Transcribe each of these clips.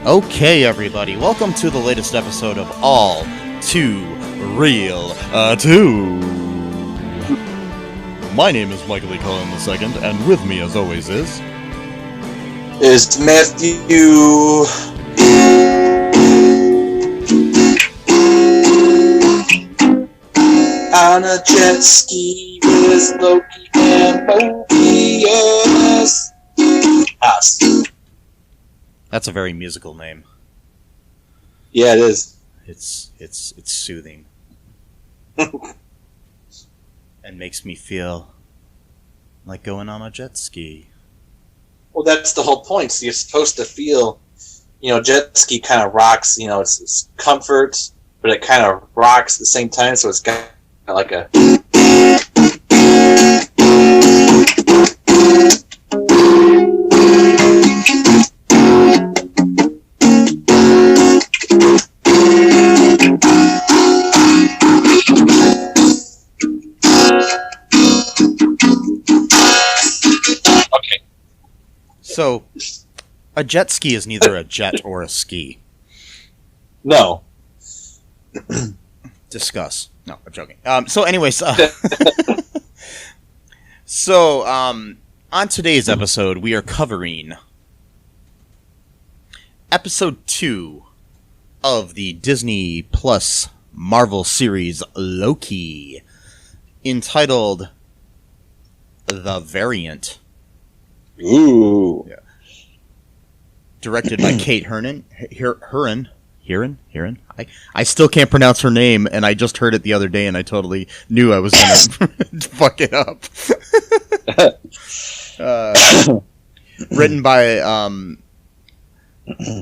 Okay, everybody, welcome to the latest episode of All Too Real 2. My name is Michael E. Coleman II, and with me, as always, is Matthew. On a jet ski with Loki and Mobius. Us. That's a very musical name. Yeah, it is. It's soothing. And makes me feel like going on a jet ski. Well, that's the whole point. So you're supposed to feel, jet ski kind of rocks, it's comfort, but it kind of rocks at the same time, so it's got like a... So, a jet ski is neither a jet or a ski. No. Discuss. No, I'm joking. Anyways, on today's episode, we are covering episode 2 of the Disney Plus Marvel series Loki, entitled The Variant. Ooh. Yeah. Directed by Kate Herron. I still can't pronounce her name, and I just heard it the other day, and I totally knew I was going to fuck it up. Written by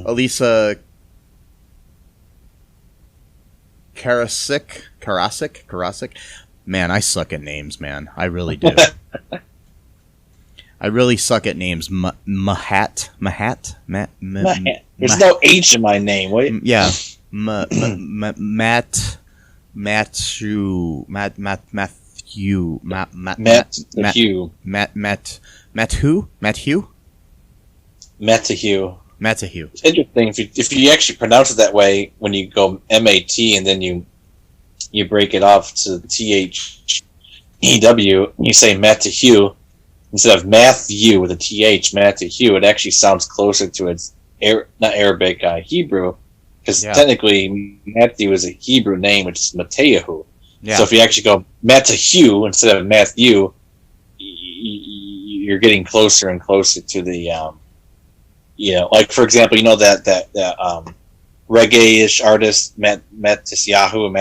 Elisa Karasik. Man, I suck at names, man. I really do. I really suck at names. Mahat. There's no H in my name. What? Yeah. Matthew. It's interesting if you actually pronounce it that way when you go M-A-T and then you break it off to T-H-E-W, you say Matthew. Instead of Matthew with a TH, Matthew, it actually sounds closer to its not Arabic, Hebrew, because technically Matthew is a Hebrew name, which is Mateyahu. Yeah. So if you actually go Matthew instead of Matthew, you're getting closer and closer to the, like for example, that reggae-ish artist Mateyahu.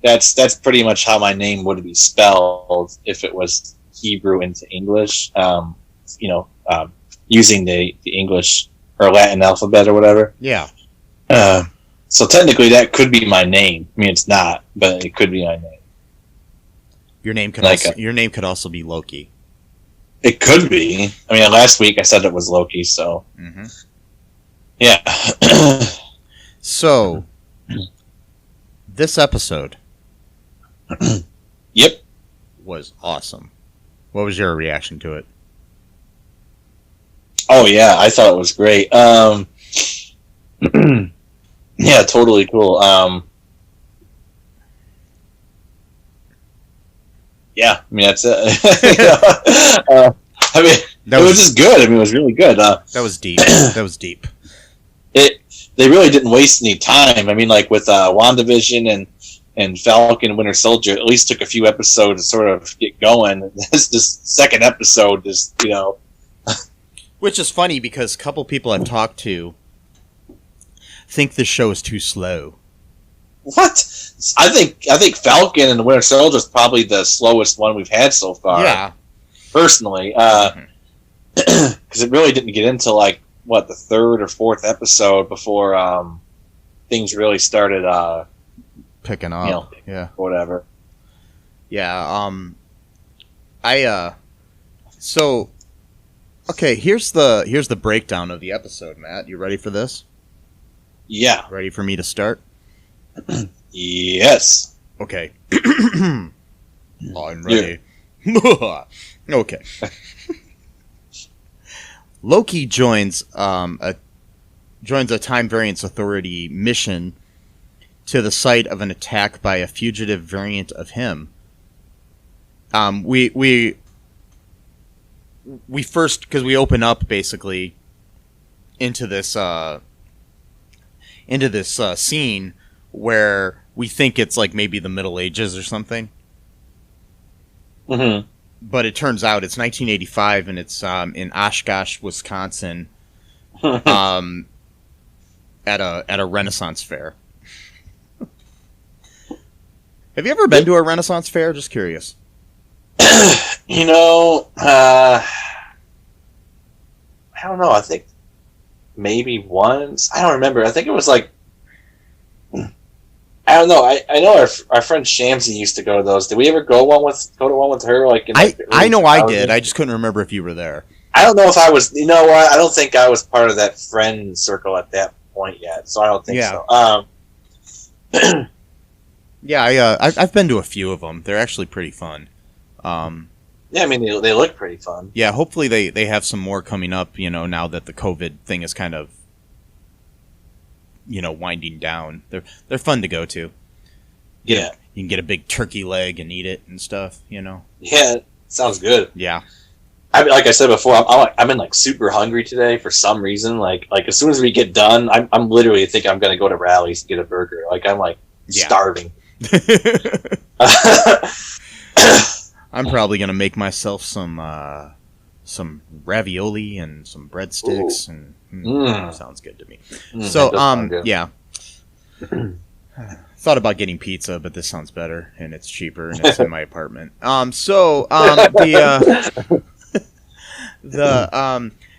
Yeah. That's pretty much how my name would be spelled if it was Hebrew into English, using the English or Latin alphabet or whatever. Yeah. So technically that could be my name. I mean, it's not, but it could be my name. Your name could also be Loki. It could be. I mean, last week I said it was Loki, so. Mm-hmm. Yeah. So, this episode. Yep. Was awesome. What was your reaction to it? Oh yeah, I thought it was great. Yeah, totally cool. Yeah, I mean that's it. I mean, it was just good. I mean, it was really good. That was deep. That was deep. They really didn't waste any time. I mean, like with WandaVision and Falcon and Winter Soldier, at least took a few episodes to sort of get going. This second episode is, Which is funny because a couple people I've talked to think this show is too slow. What? I think Falcon and Winter Soldier is probably the slowest one we've had so far. Yeah. Personally. Because it really didn't get into, like, the third or fourth episode before things really started picking up. Yeah. Whatever. Yeah. So okay, here's the breakdown of the episode, Matt. You ready for this? Yeah. Ready for me to start? Yes. Okay. I'm ready. Okay. Loki joins a Time Variance Authority mission to the site of an attack by a fugitive variant of him. We first, because we open up basically into this scene where we think it's like maybe the Middle Ages or something. Mm-hmm. But it turns out it's 1985 and it's in Oshkosh, Wisconsin, at a Renaissance fair. Have you ever been to a Renaissance fair? Just curious. I don't know. I think maybe once. I don't remember. I think it was like, I don't know. I know our friend Shamsi used to go to those. Did we ever go to one with her? Like, I know I did. I just couldn't remember if you were there. I don't know if I was. You know what? I don't think I was part of that friend circle at that point yet. So I don't think so. Yeah, I've been to a few of them. They're actually pretty fun. Yeah, I mean they look pretty fun. Yeah, hopefully they have some more coming up. Now that the COVID thing is kind of winding down. They're fun to go to. You can get a big turkey leg and eat it and stuff. Yeah, sounds good. Yeah. Like I said before, I'm in like super hungry today for some reason. Like as soon as we get done, I'm literally thinking I'm gonna go to Rally's to get a burger. Like I'm like starving. I'm probably gonna make myself some ravioli and some breadsticks. Ooh. And sounds good to me. So yeah. Thought about getting pizza, but this sounds better and it's cheaper and it's in my apartment.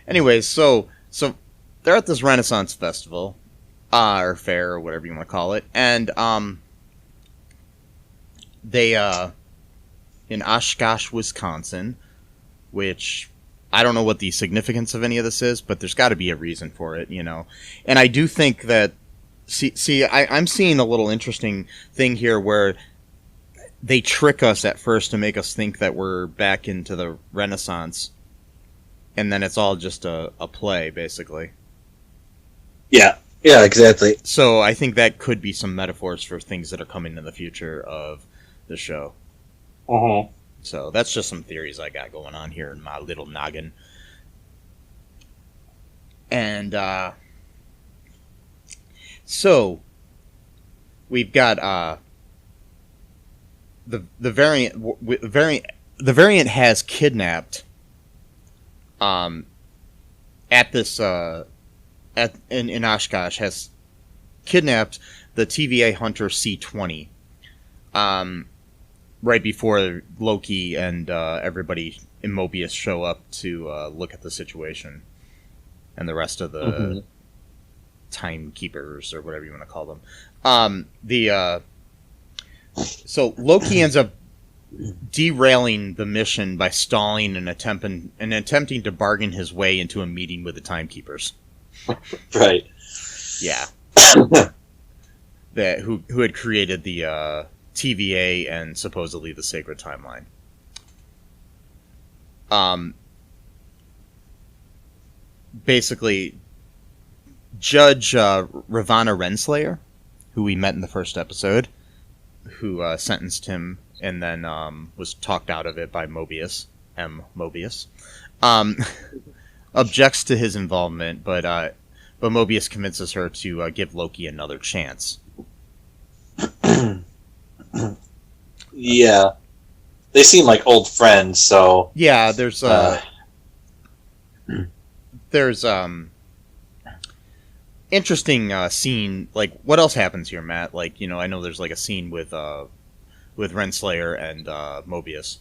Anyways, so they're at this Renaissance festival, or fair, or whatever you want to call it, and they in Oshkosh, Wisconsin, which I don't know what the significance of any of this is, but there's got to be a reason for it, And I do think that I'm seeing a little interesting thing here where they trick us at first to make us think that we're back into the Renaissance, and then it's all just a play, basically. Yeah, exactly. So I think that could be some metaphors for things that are coming in the future of the show. Uh-huh. So that's just some theories I got going on here in my little noggin. And so we've got the variant has kidnapped at this in Oshkosh has kidnapped the TVA hunter C-20 right before Loki and everybody in Mobius show up to look at the situation, and the rest of the timekeepers or whatever you want to call them. So Loki ends up derailing the mission by stalling and attempting to bargain his way into a meeting with the timekeepers. Right. Yeah. Who had created the TVA and supposedly the Sacred Timeline. Basically, Judge Ravana Renslayer, who we met in the first episode, who sentenced him and then was talked out of it by Mobius, objects to his involvement, but Mobius convinces her to give Loki another chance. Yeah, they seem like old friends. So yeah, there's interesting scene. Like, what else happens here, Matt? Like, I know there's like a scene with Renslayer and Mobius.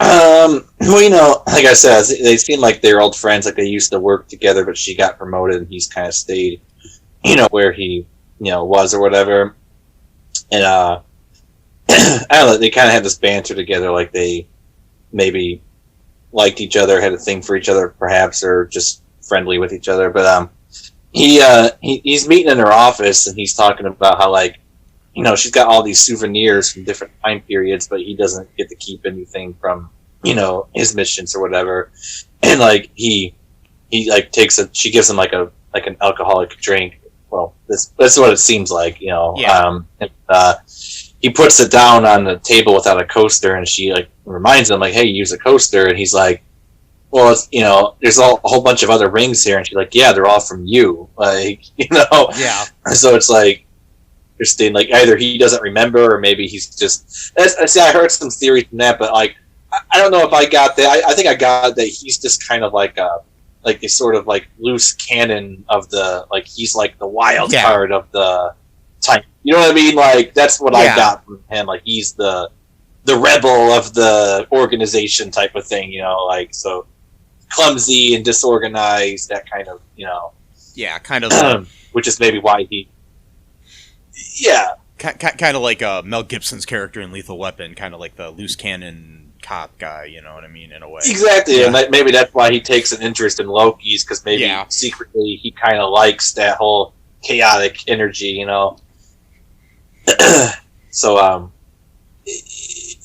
Well, you know, like I said, they seem like they're old friends. Like they used to work together, but she got promoted, and he's kind of stayed, you know, where he, you know, was or whatever. And I don't know. They kind of had this banter together, like they maybe liked each other, had a thing for each other, perhaps, or just friendly with each other. But he's meeting in her office, and he's talking about how, like, you know, she's got all these souvenirs from different time periods, but he doesn't get to keep anything from, you know, his missions or whatever. And like he like she gives him like an alcoholic drink. Well, that's what it seems like, you know. Yeah. He puts it down on the table without a coaster, and she like reminds him like, "Hey, use a coaster." And he's like, "Well, it's, you know, there's a whole bunch of other rings here." And she's like, "Yeah, they're all from you." Like, you know. Yeah. So it's like, interesting. Like either he doesn't remember, or maybe he's just. See, I heard some theories from that, but like, I don't know if I got that. I think I got that he's just kind of like a sort of like loose cannon of the, like, he's like the wild card of the time. You know what I mean? Like that's what I got from him. Like he's the rebel of the organization type of thing. You know, like so clumsy and disorganized. That kind of, you know. Yeah, kind of. Which is maybe why he. Yeah. Kind of like Mel Gibson's character in Lethal Weapon, kind of like the loose cannon cop guy, you know what I mean, in a way. Exactly, yeah. And maybe that's why he takes an interest in Loki's, because maybe secretly he kind of likes that whole chaotic energy, you know. So,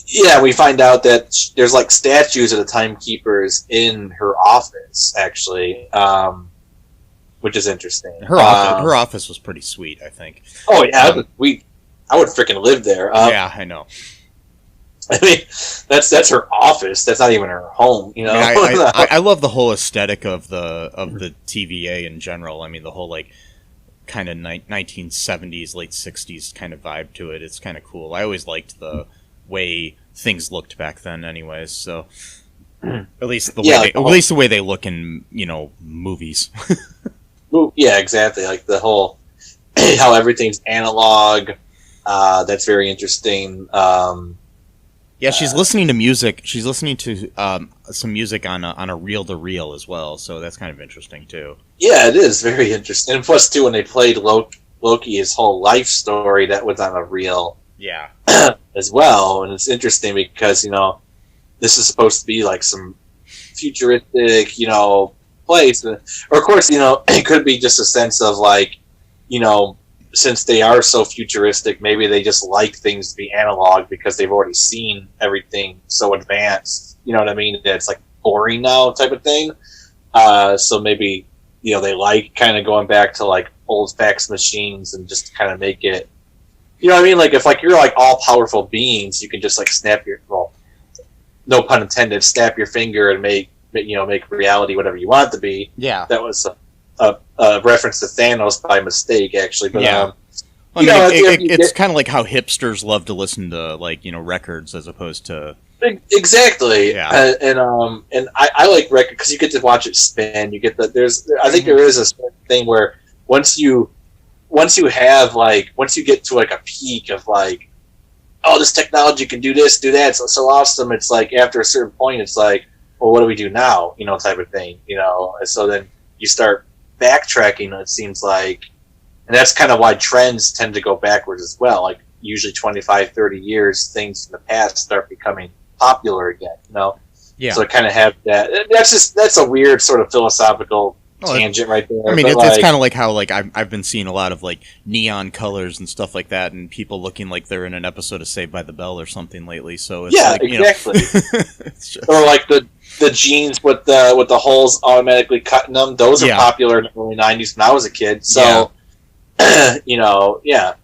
yeah, we find out that there's like statues of the timekeepers in her office, actually, which is interesting. Her office was pretty sweet, I think. Oh yeah, I would freaking live there. Yeah, I know. I mean, that's her office. That's not even her home, you know. I love the whole aesthetic of the TVA in general. I mean, the whole like kind of 1970s, late 60s kind of vibe to it. It's kind of cool. I always liked the way things looked back then, anyways. So at least the way they look in, you know, movies. Yeah, exactly. Like the whole how everything's analog. That's very interesting. Yeah, she's listening to music. She's listening to some music on a reel-to-reel as well, so that's kind of interesting too. Yeah, it is very interesting. And plus, too, when they played Loki, his whole life story, that was on a reel. Yeah. As well, and it's interesting because, you know, this is supposed to be like some futuristic, you know, place, or of course, you know, it could be just a sense of like, you know, since they are so futuristic, maybe they just like things to be analog because they've already seen everything so advanced. You know what I mean? That it's like boring now type of thing. So maybe, you know, they like kind of going back to like old fax machines and just kind of make it. You know what I mean? Like if like you're like all powerful beings, you can just like snap your, well, no pun intended, snap your finger and make reality whatever you want it to be. Yeah. That was a reference to Thanos by mistake, actually. But yeah. I mean, it's kind of like how hipsters love to listen to, like, you know, records as opposed to. Exactly. Yeah. And I like record because you get to watch it spin. You get I think there is a thing where once you get to like a peak of like, oh, this technology can do this, do that, it's so awesome. It's like after a certain point, it's like, well, what do we do now? You know, type of thing. You know, and so then you start backtracking. It seems like, and that's kind of why trends tend to go backwards as well. Like usually 25, 30 years, things in the past start becoming popular again. You know, yeah. So I kind of have that. That's a weird sort of philosophical tangent right there. I mean, it's kind of like how like I've been seeing a lot of like neon colors and stuff like that, and people looking like they're in an episode of Saved by the Bell or something lately. So it's like, exactly. It's just... Or like the jeans with the holes automatically cutting them. Those are popular in the early 90s when I was a kid. So, you know, yeah.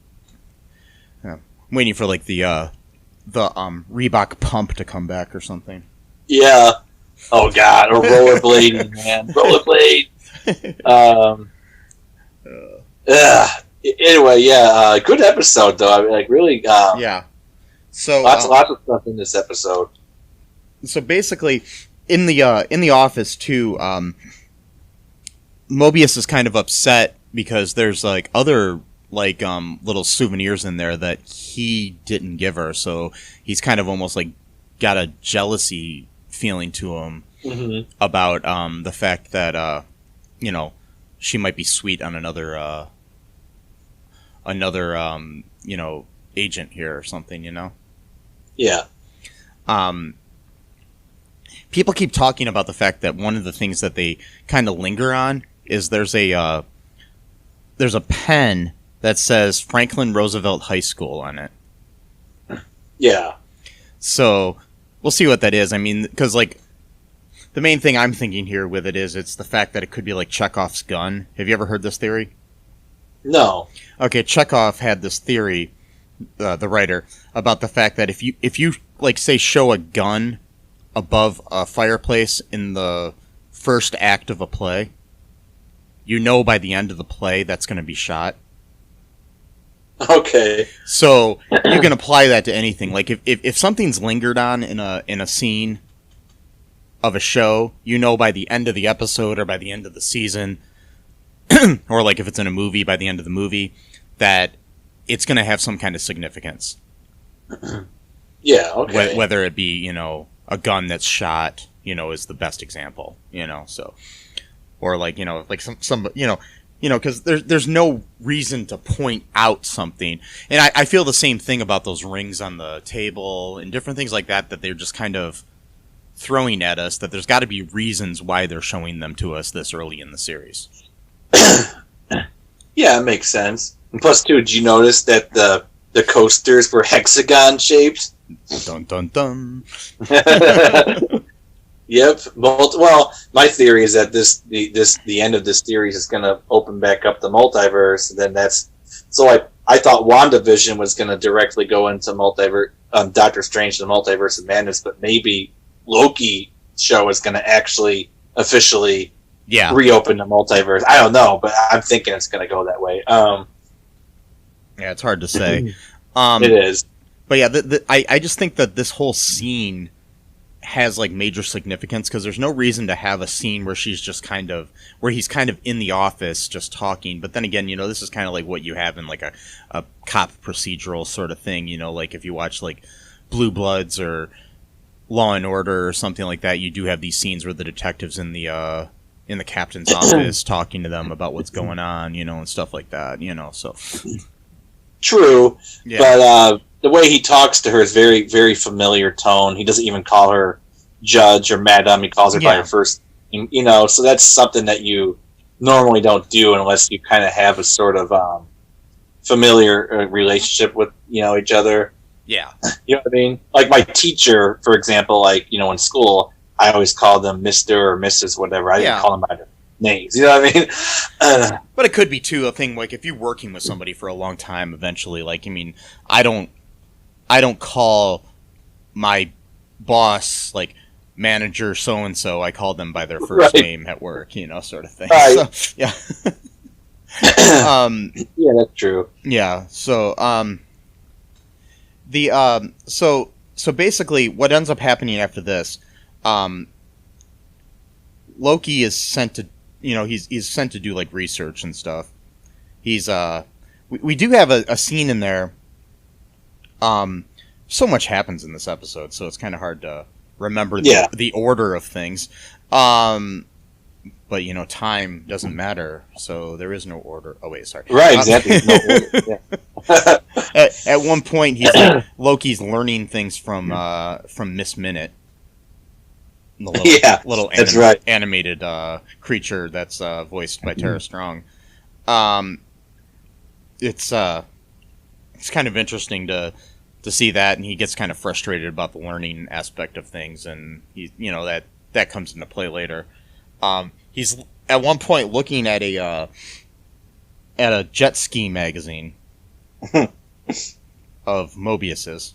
I'm waiting for like the Reebok pump to come back or something. Yeah. Oh God. Or rollerblading, man. Rollerblade. Anyway, yeah. Good episode though. I mean, like really. Yeah. So lots of stuff in this episode. So basically, in the office too, Mobius is kind of upset because there's like other like little souvenirs in there that he didn't give her. So he's kind of almost like got a jealousy feeling to him Mm-hmm. about the fact that she might be sweet on another agent here or something. Yeah. People keep talking about the fact that one of the things that they kind of linger on is there's a pen that says Franklin Roosevelt High School on it. Yeah. So we'll see what that is. I mean, because the main thing I'm thinking here with it is it's the fact that it could be like Chekhov's gun. Have you ever heard this theory? No. Okay, Chekhov had this theory, the writer, about the fact that if you like say show a gun above a fireplace in the first act of a play, by the end of the play that's going to be shot. Okay. So you can apply that to anything. Like if something's lingered on in a scene of a show, by the end of the episode or by the end of the season, or like if it's in a movie, by the end of the movie, that it's going to have some kind of significance. Yeah, okay. Whether it be, a gun that's shot, is the best example, so, or like some because there's no reason to point out something. And I feel the same thing about those rings on the table and different things like that they're just kind of throwing at us, that there's got to be reasons why they're showing them to us this early in the series. Yeah, it makes sense. And plus, too, did you notice that the coasters were hexagon shaped? Dun dun dun. Yep. Well, my theory is that the end of this series is going to open back up the multiverse, and then I thought WandaVision was going to directly go into multiverse, Doctor Strange, the Multiverse of Madness, but maybe Loki show is going to actually officially reopen the multiverse. I don't know, but I'm thinking it's going to go that way. Yeah, it's hard to say. It is. But yeah, I just think that this whole scene has like major significance, because there's no reason to have a scene where he's kind of in the office just talking. But then again, this is kind of like what you have in like a cop procedural sort of thing. Like if you watch like Blue Bloods or Law and Order or something like that, you do have these scenes where the detective's in the captain's office talking to them about what's going on, and stuff like that, so. True, yeah. But the way he talks to her is very, very familiar tone. He doesn't even call her Judge or Madam. He calls her by her first name, so that's something that you normally don't do unless you kind of have a sort of familiar relationship with, each other. Yeah. You know what I mean? Like my teacher, for example, in school, I always called them Mr. or Mrs. whatever. I didn't call them by their names. You know what I mean? But it could be, too, a thing, like, if you're working with somebody for a long time, eventually, I don't call my boss, like, manager so-and-so. I call them by their first name at work, sort of thing. Right. So, yeah. Yeah, that's true. Yeah, so, so basically, what ends up happening after this, Loki is sent to, he's sent to do like research and stuff. He's we do have a scene in there. So much happens in this episode, so it's kind of hard to remember the order of things. But time doesn't matter, so there is no order. Oh wait, sorry. Right, exactly. No order. Yeah. At one point, Loki's learning things from Miss Minute. The little animated creature that's voiced by Tara Strong. It's kind of interesting to see that, and he gets kind of frustrated about the learning aspect of things, and that comes into play later. He's at one point looking at a jet ski magazine of Mobius's.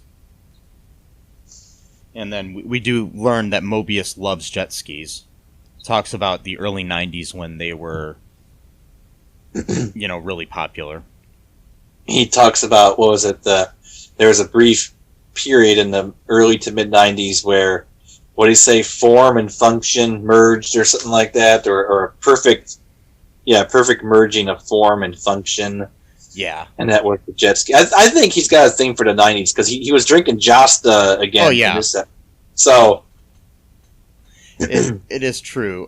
And then we do learn that Mobius loves jet skis. Talks about the early 90s when they were, really popular. He talks about, what was it, there was a brief period in the early to mid 90s where, what did he say, form and function merged or something like that, or a perfect merging of form and function. Yeah. And that was the jet ski. I think he's got a thing for the 90s, because he was drinking Josta again. Oh, yeah. So it is true.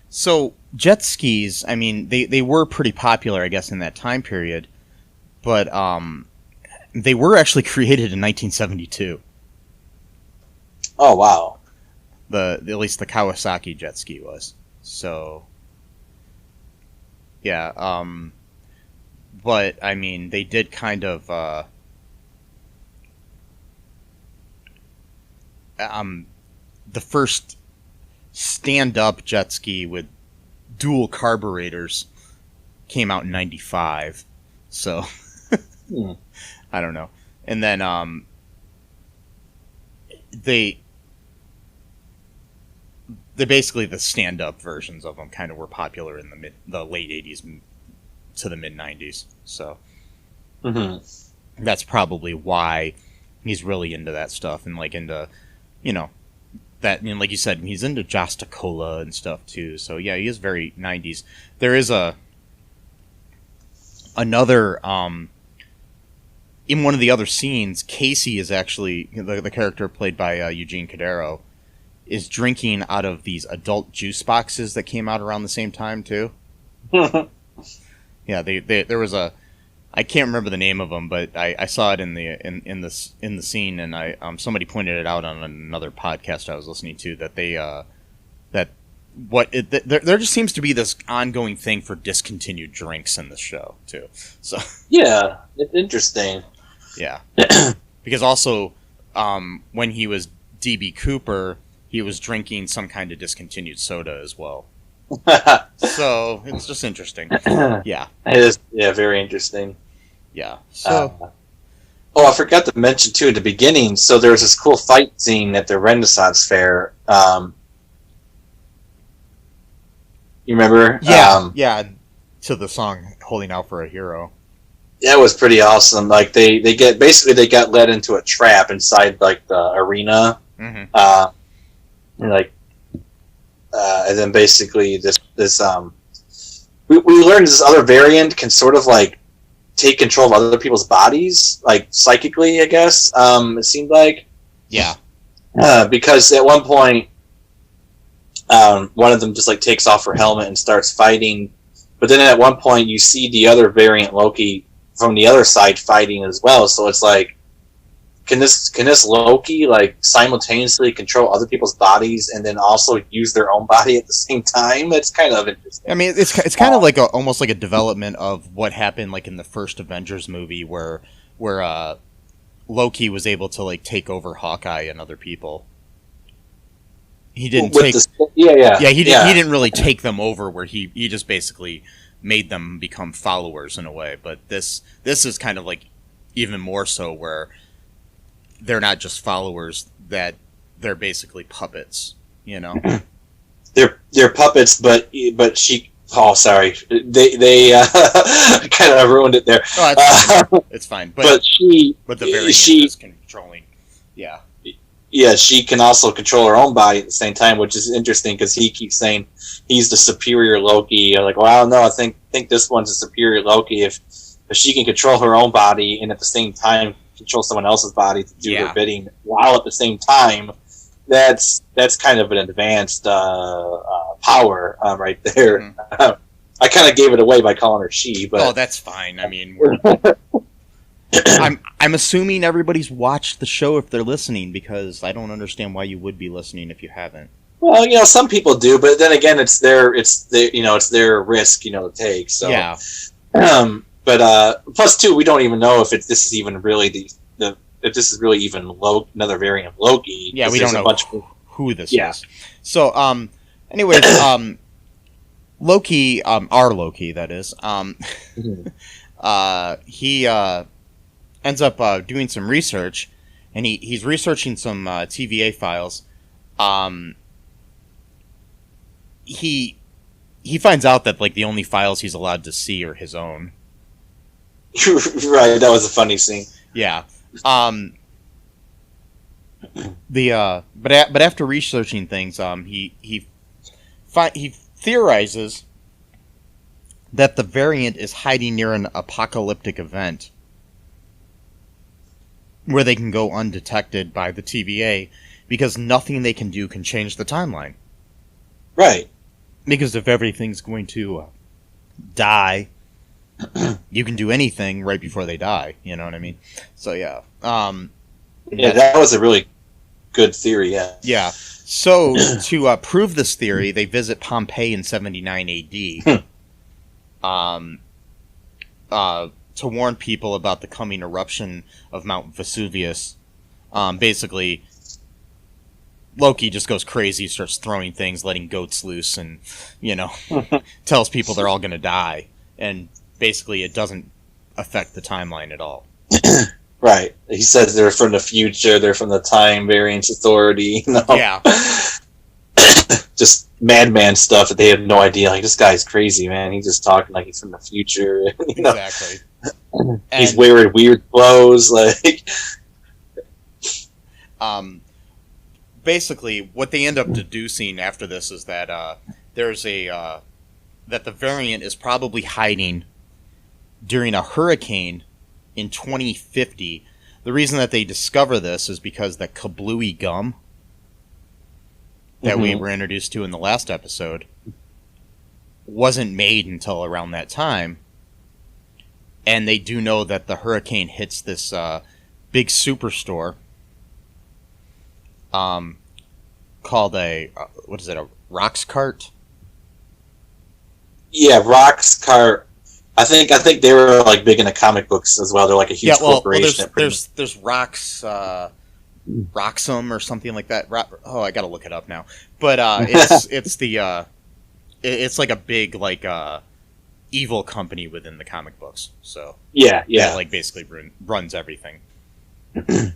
So jet skis, I mean, they were pretty popular, I guess, in that time period, but they were actually created in 1972. oh wow. At least the Kawasaki jet ski was. So yeah, but I mean, they did kind of the first stand-up jet ski with dual carburetors came out in 95. So I don't know. And then they basically, the stand-up versions of them kind of were popular in the late 80s to the mid 90s. So that's probably why he's really into that stuff, and like into, you know, that, and like you said, he's into Josta Cola and stuff too. So yeah, he is very 90s. There is another in one of the other scenes, Casey is actually the character played by Eugene Cadero, is drinking out of these adult juice boxes that came out around the same time too. Yeah, there was I can't remember the name of them, but I saw it in the scene, and somebody pointed it out on another podcast I was listening to, that there just seems to be this ongoing thing for discontinued drinks in this show too. So yeah, it's interesting. Yeah, because also when he was DB Cooper, he was drinking some kind of discontinued soda as well. So it's just interesting. Yeah, it is. Yeah, very interesting. Yeah. So, I forgot to mention too at the beginning. So there was this cool fight scene at the Renaissance Fair. You remember? Yeah, yeah. To the song "Holding Out for a Hero." That was pretty awesome. Like they got led into a trap inside like the arena. Mm-hmm. And then basically we learned this other variant can sort of like take control of other people's bodies, like psychically, I guess. It seemed like. Yeah. Because at one point, one of them just like takes off her helmet and starts fighting, but then at one point you see the other variant Loki from the other side fighting as well. So it's like, can this Loki like simultaneously control other people's bodies and then also use their own body at the same time? It's kind of interesting. I mean, it's kind of like almost like a development of what happened like in the first Avengers movie, where Loki was able to like take over Hawkeye and other people. He didn't take. He didn't really take them over. Where he just basically made them become followers in a way. But this is kind of like even more so, where they're not just followers; that they're basically puppets. You know, they're puppets, but she. Oh, sorry, they kind of ruined it there. Oh, it's fine. But the variant is controlling. Yeah. Yeah, she can also control her own body at the same time, which is interesting because he keeps saying he's the superior Loki. I'm like, well, I don't know. I think this one's a superior Loki if she can control her own body and at the same time control someone else's body to do her bidding while at the same time. That's kind of an advanced power right there. Mm-hmm. I kind of gave it away by calling her she, but that's fine. I mean, I'm assuming everybody's watched the show if they're listening, because I don't understand why you would be listening if you haven't. Well, some people do, but then again, it's their risk, to take. So yeah. But plus two, we don't even know if this is even really if this is really even another variant of Loki. Yeah, we don't know who this is. So, anyways, Loki, our Loki, that is, he ends up doing some research, and he's researching some TVA files. He finds out that like the only files he's allowed to see are his own. Right, that was a funny scene. Yeah. But after researching things, he theorizes that the variant is hiding near an apocalyptic event where they can go undetected by the TVA, because nothing they can do can change the timeline. Right. Because if everything's going to die, you can do anything right before they die. You know what I mean? So yeah. Yeah, that was a really good theory. Yeah. Yeah. So to prove this theory, they visit Pompeii in 79 AD. To warn people about the coming eruption of Mount Vesuvius. Basically, Loki just goes crazy, starts throwing things, letting goats loose, and, tells people they're all going to die. And basically, it doesn't affect the timeline at all. Right. He says they're from the future, they're from the Time Variance Authority. Yeah. Just madman stuff that they have no idea. Like, this guy's crazy, man. He's just talking like he's from the future. Exactly. He's wearing weird clothes. Like, basically, what they end up deducing after this is that that the variant is probably hiding during a hurricane in 2050. The reason that they discover this is because the kablooey gum that we were introduced to in the last episode wasn't made until around that time. And they do know that the hurricane hits this big superstore called a Rocks Cart? Yeah, Rocks Cart. I think they were like big in the comic books as well. They're like a huge corporation. There's Rocks, Roxum or something like that. I gotta look it up now. But it's like a big evil company within the comic books. So yeah, that, like, basically runs everything. But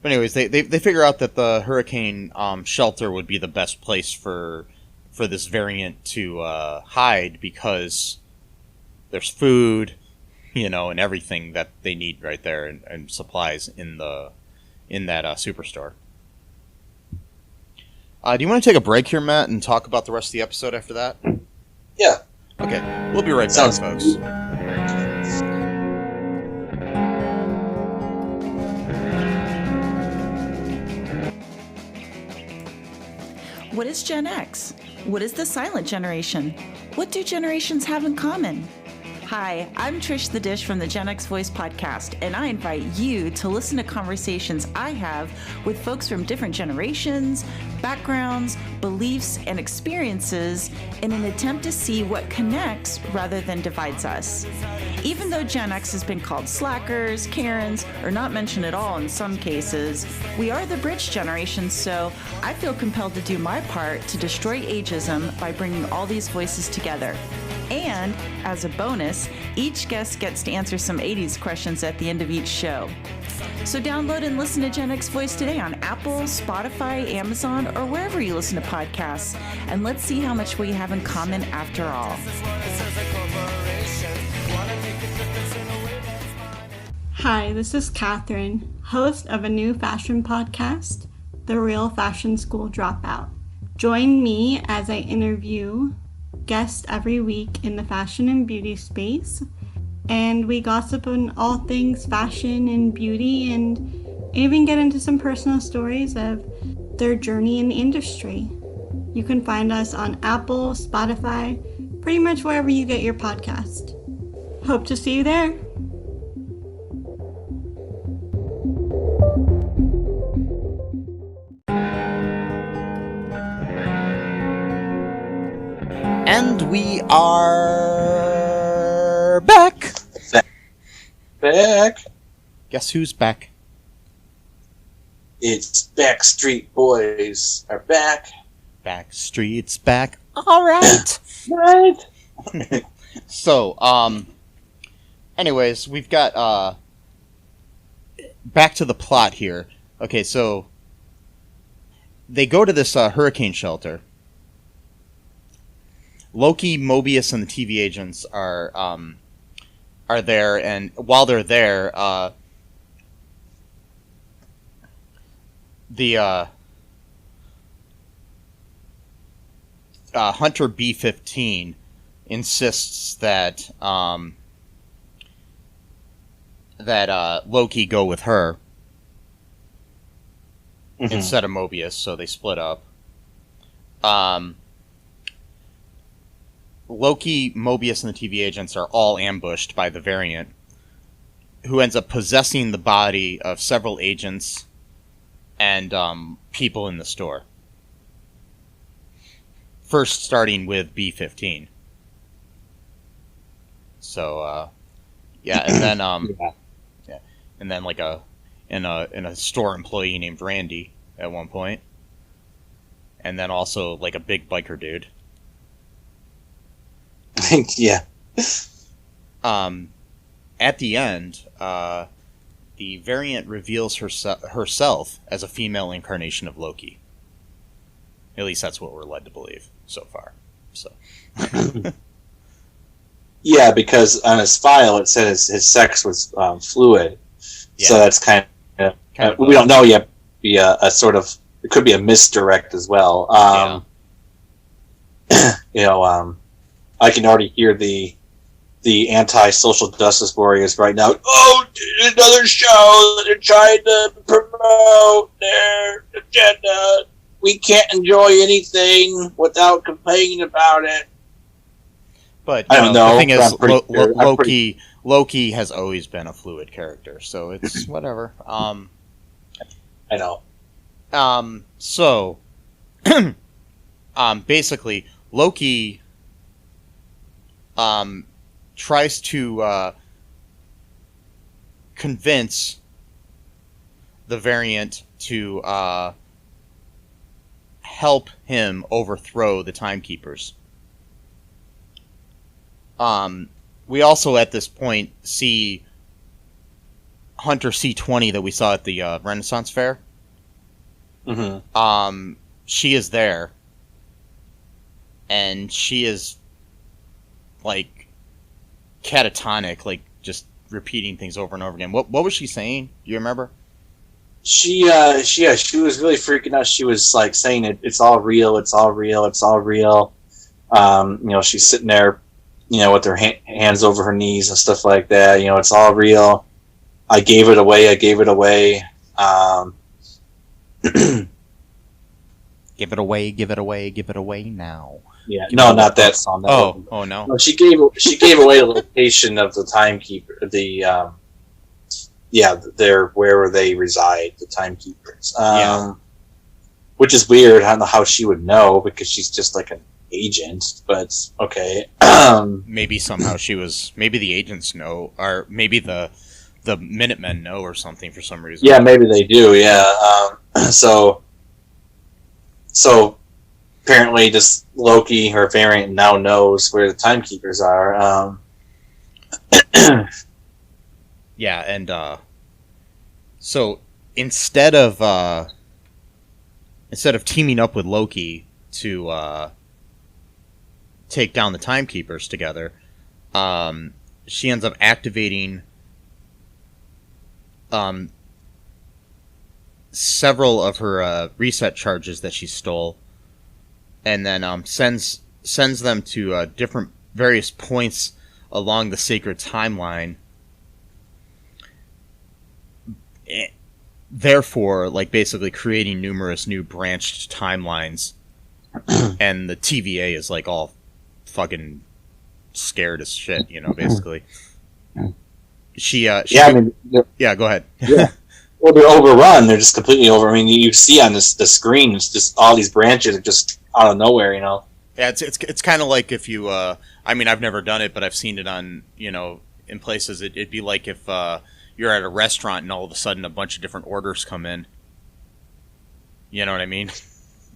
anyways, they figure out that the hurricane shelter would be the best place for this variant to hide, because there's food, and everything that they need right there, and supplies in that superstore. Do you want to take a break here, Matt, and talk about the rest of the episode after that? Yeah. Okay, we'll be right back, folks. What is Gen X? What is the silent generation? What do generations have in common? Hi, I'm Trish the Dish from the Gen X Voice podcast, and I invite you to listen to conversations I have with folks from different generations, backgrounds, beliefs, and experiences in an attempt to see what connects rather than divides us. Even though Gen X has been called slackers, Karens, or not mentioned at all in some cases, we are the bridge generation, so I feel compelled to do my part to destroy ageism by bringing all these voices together. And, as a bonus, each guest gets to answer some 80s questions at the end of each show. So download and listen to Gen X Voice today on Apple, Spotify, Amazon, or wherever you listen to podcasts. And let's see how much we have in common after all. Hi, this is Catherine, host of a new fashion podcast, The Real Fashion School Dropout. Join me as I interview guests every week in the fashion and beauty space, and we gossip on all things fashion and beauty, and even get into some personal stories of their journey in the industry. You can find us on Apple, Spotify, pretty much wherever you get your podcast. Hope to see you there. And we are back. Back. Guess who's back? It's Backstreet Boys are back. Backstreet's back. All right. Right. So, anyways, we've got back to the plot here. Okay, so they go to this hurricane shelter. Loki, Mobius, and the TV agents are there, and while they're there, the Hunter B-15 insists that that Loki go with her Mhm. instead of Mobius, so they split up. Loki, Mobius, and the TV agents are all ambushed by the variant, who ends up possessing the body of several agents and people in the store. First, starting with B-15. So, yeah, and then Yeah. and then like in a store employee named Randy at one point, and then also like a big biker dude. Yeah. At the end, the variant reveals herself as a female incarnation of Loki. At least that's what we're led to believe so far. So. Yeah, because on his file it said his sex was fluid, Yeah. so that's kind of we don't know yet. Be a sort of, it could be a misdirect as well. I can already hear the anti-social justice warriors right now. Oh, another show that they're trying to promote their agenda. We can't enjoy anything without complaining about it. But I don't know. the thing is, Sure. Loki has always been a fluid character, so it's whatever. I know. So, basically, Loki tries to convince the variant to help him overthrow the Timekeepers. We also, at this point, see Hunter C-20 that we saw at the Renaissance Fair. Mm-hmm. She is there, and she is like catatonic, like just repeating things over and over again. What was she saying? Do you remember? She was really freaking out. She was like saying it's all real, it's all real, it's all real. She's sitting there, with her hands over her knees and stuff like that. It's all real. I gave it away. Give it away, give it away, give it away now. Yeah, no, not that song. Oh no. No, she gave away the location of the Timekeeper. They're where they reside, the Timekeepers. Which is weird. I don't know how she would know because she's just like an agent. But okay. Maybe somehow maybe the agents know, or maybe the Minutemen know, or something for some reason. Yeah, maybe they do. Yeah. So apparently, just Loki, her variant, now knows where the Timekeepers are. Yeah, and so instead of teaming up with Loki to take down the Timekeepers together, she ends up activating several of her reset charges that she stole, and then sends them to different various points along the sacred timeline. Therefore, like basically creating numerous new branched timelines, and the TVA is like all fucking scared as shit, basically. Yeah, go ahead. Yeah. Well, they're overrun. They're just completely over. I mean, you see on the screen, it's just all these branches are just out of nowhere. Yeah, it's kind of like if you. I've never done it, but I've seen it on in places. It'd be like if you're at a restaurant and all of a sudden a bunch of different orders come in. You know what I mean?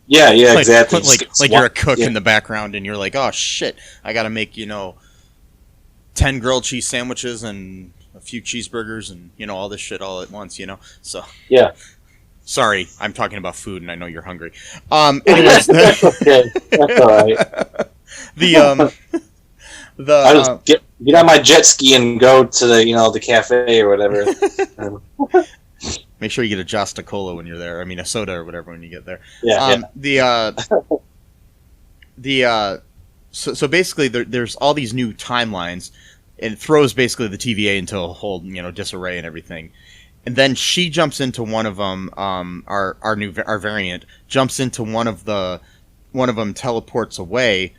Yeah, exactly. Like you're a cook in the background and you're like, oh shit, I got to make 10 grilled cheese sandwiches and a few cheeseburgers and all this shit all at once, So yeah. Sorry, I'm talking about food and I know you're hungry. Anyways, that's okay. That's all right. I just get on my jet ski and go to the cafe or whatever. Make sure you get a Josta Cola when you're there. A soda or whatever when you get there. Yeah. So basically there's all these new timelines and throws basically the TVA into a whole, disarray and everything. And then she jumps into one of them. Our variant jumps into one of them, teleports away.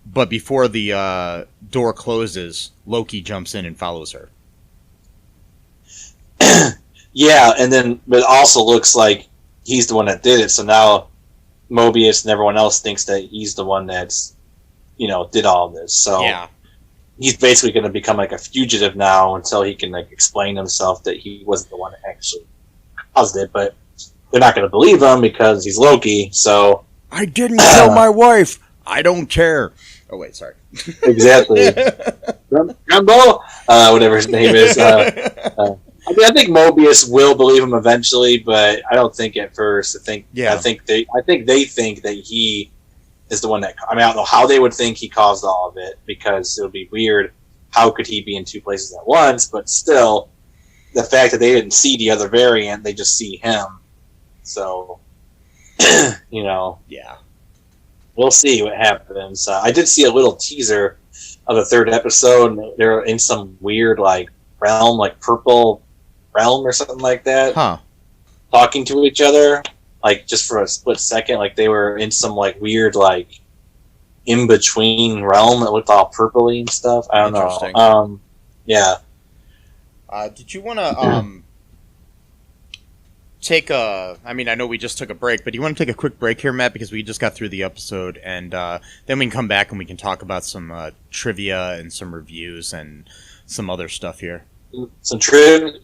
But before the door closes, Loki jumps in and follows her. Yeah, and then but it also looks like he's the one that did it. So now Mobius and everyone else thinks that he's the one that's, did all this. So yeah. He's basically going to become like a fugitive now until he can like explain himself that he wasn't the one that actually caused it. But they're not going to believe him because he's Loki. So I didn't kill my wife. I don't care. Oh wait, sorry. Exactly. Rumble, whatever his name is. I think Mobius will believe him eventually, but I don't think at first. I think they think that he is the one that. I mean, I don't know how they would think he caused all of it because it would be weird. How could he be in two places at once? But still, the fact that they didn't see the other variant, they just see him. So, Yeah. We'll see what happens. I did see a little teaser of the third episode. And they're in some weird realm, like purple realm or something like that. Huh. Talking to each other, just for a split second, like they were in some weird in between realm that looked all purpley and stuff. I don't know. Yeah. Did you want to take a... I mean, I know we just took a break, but do you want to take a quick break here, Matt? Because we just got through the episode, and then we can come back and we can talk about some trivia and some reviews and some other stuff here. Some triv?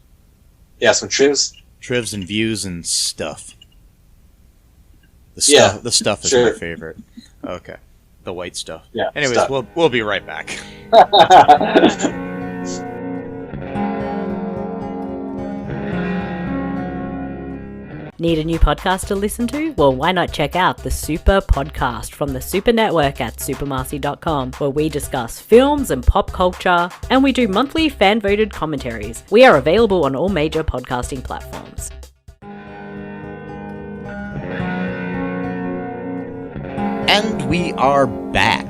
Yeah, some trivs? Trivs and views and stuff. The stuff is my favorite. Okay. The white stuff. Yeah. Anyways, we'll be right back. Need a new podcast to listen to? Well, why not check out the Super Podcast from the Super Network at supermarcy.com, where we discuss films and pop culture, and we do monthly fan-voted commentaries. We are available on all major podcasting platforms. And we are back.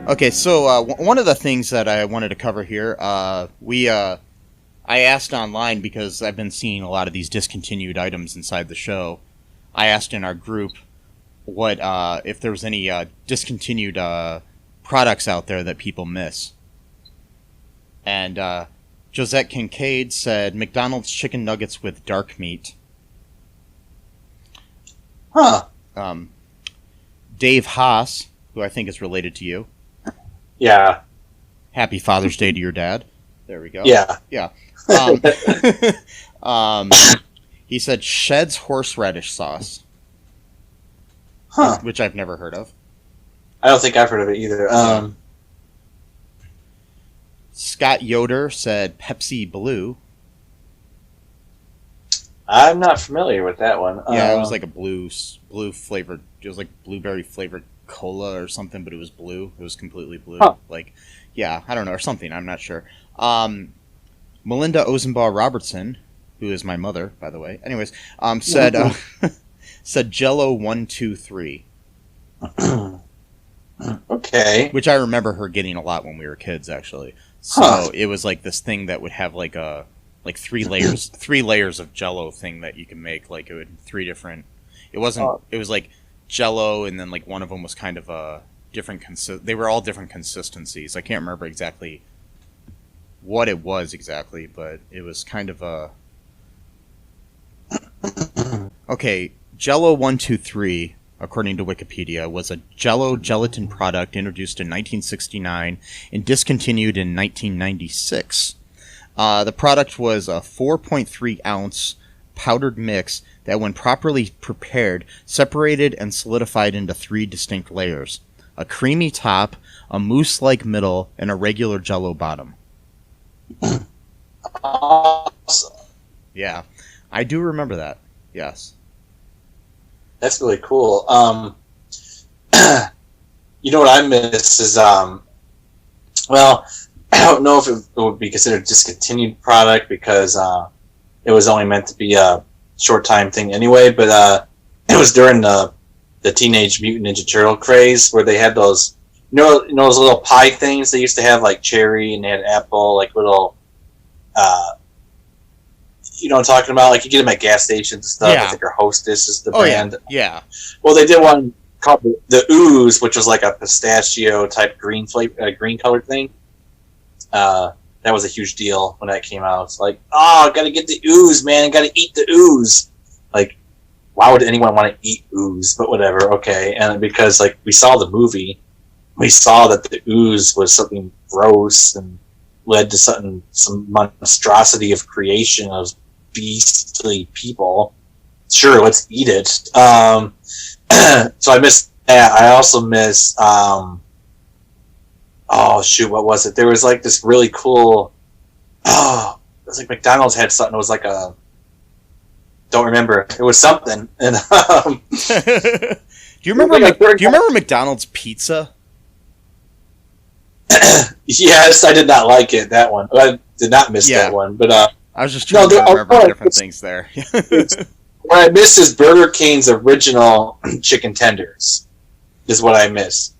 Okay, so one of the things that I wanted to cover here, I asked online because I've been seeing a lot of these discontinued items inside the show. I asked in our group what if there was any discontinued products out there that people miss. And Josette Kincaid said McDonald's chicken nuggets with dark meat. Huh. Dave Haas, who I think is related to you. Yeah. Happy Father's Day to your dad. There we go. Yeah. Yeah. He said Shed's horseradish sauce. Huh. Which I've never heard of. I don't think I've heard of it either. Scott Yoder said Pepsi Blue. I'm not familiar with that one. Yeah, it was like a blue flavored. It was like blueberry flavored cola or something, but it was blue. It was completely blue. Huh. Yeah, I don't know, or something. I'm not sure. Melinda Ozenbaugh Robertson, who is my mother, by the way. Anyways, said said Jello 123. Okay. Which I remember her getting a lot when we were kids, actually. So it was like this thing that would have three layers of Jello thing that you can make. Like it would three different. It wasn't. It was like Jello, and then one of them was kind of a different. They were all different consistencies. I can't remember exactly what it was exactly, but it was kind of a. Okay, Jello 123, according to Wikipedia, was a Jello gelatin product introduced in 1969 and discontinued in 1996. The product was a 4.3 ounce powdered mix that, when properly prepared, separated and solidified into three distinct layers: a creamy top, a mousse-like middle, and a regular Jello bottom. Awesome. Yeah, I do remember that. Yes. That's really cool. You know what I miss is, well, I don't know if it would be considered a discontinued product because it was only meant to be a short time thing anyway, but it was during the Teenage Mutant Ninja Turtle craze where they had those you know those little pie things they used to have, like cherry and they had apple, like little, you know what I'm talking about? Like you get them at gas stations and stuff. Yeah. I think our Hostess is the brand. Yeah. Well, they did one called the Ooze, which was like a pistachio type green colored thing. That was a huge deal when that came out. It's like, oh, gotta get the Ooze, man. Gotta eat the Ooze. Like, why would anyone want to eat Ooze? But whatever, okay. And because like we saw the movie, we saw that the Ooze was something gross and led to some monstrosity of creation of beastly people. Sure, let's eat it. So I missed that. I also miss oh shoot, what was it? There was like this really cool it was like McDonald's had something. It was like a, don't remember. It was something. And do you remember McDonald's pizza? Yes, I did not like it, that one. I did not miss that one, but I was just trying to remember different things there. What I miss is Burger King's original chicken tenders. Is what I miss.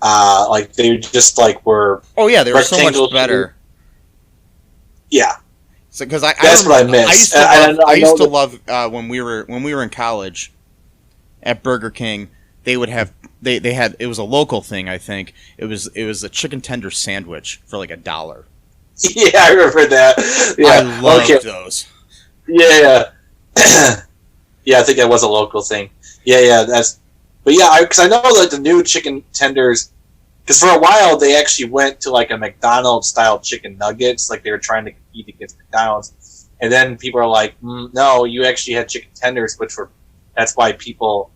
Like they just like were. Oh yeah, they were so much better. Yeah. So because that's what I miss. I used to love when we were in college at Burger King. They would have they had, it was a local thing, I think. It was a chicken tender sandwich for like $1. Yeah, I remember that. Yeah, I loved those. Yeah. Yeah, I think that was a local thing. Yeah, but yeah, because I know like the new chicken tenders, because for a while they actually went to like a McDonald's style chicken nuggets, like they were trying to compete against McDonald's, and then people are like, no, you actually had chicken tenders, which were, that's why people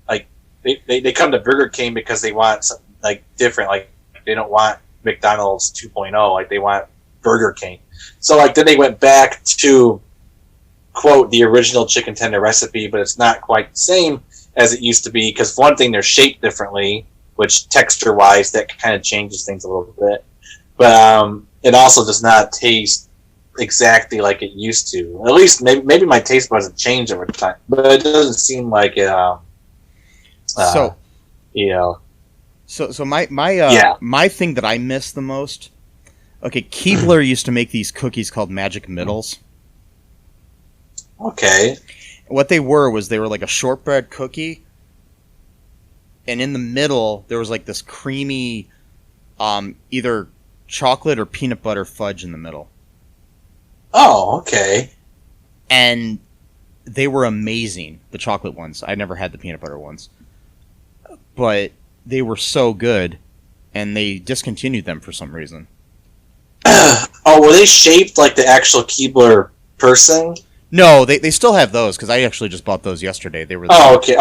like they come to Burger King because they want something like different, like they don't want McDonald's 2.0, like they want Burger King. So like then they went back to quote the original chicken tender recipe, but it's not quite the same as it used to be, because for one thing they're shaped differently, which texture wise that kind of changes things a little bit, but it also does not taste exactly like it used to. At least maybe my taste buds have changed over time, but it doesn't seem like it so my thing that I miss the most, okay, Keebler used to make these cookies called Magic Middles. Okay. What they were like a shortbread cookie, and in the middle there was like this creamy either chocolate or peanut butter fudge in the middle. Oh, okay. And they were amazing, the chocolate ones. I never had the peanut butter ones. But they were so good, and they discontinued them for some reason. Oh, were they shaped like the actual Keebler person? No, they still have those, because I actually just bought those yesterday. They were okay.